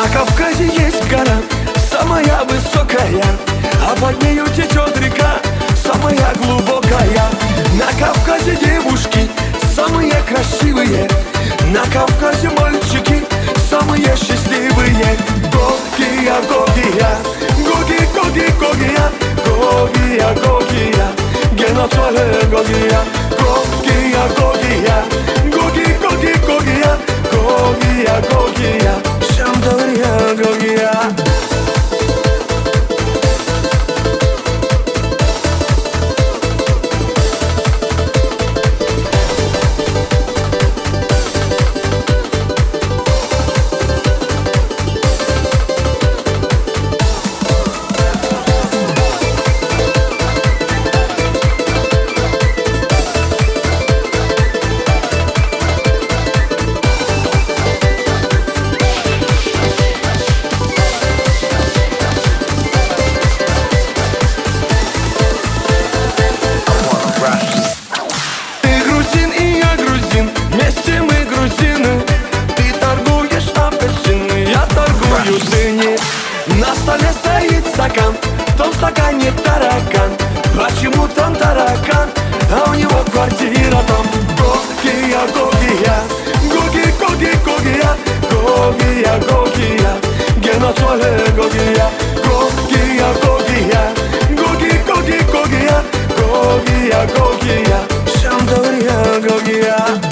На Кавказе есть гора, самая высокая, а под нею течет река, самая глубокая. На Кавказе девушки самые красивые, на Кавказе мальчики самые счастливые. Гогия, Гогия, Гоги, Гоги, Гогия, Гогия, Гогия, геноцвале Гогия. Гогия, Гогия, Гоги, Гоги, Гогия, Гогия, Гогия, Шамдория, Гогия. На столе стоит стакан, в том стакане таракан. Почему там таракан, а у него квартира там? Гогия, Гогия, Гоги, Гоги, Гогия, Гогия, Гогия, геноцвале Гогия. Гогия, Гогия, Гоги, Гоги, Гогия, Гогия, Гогия, Шамдория, Гогия.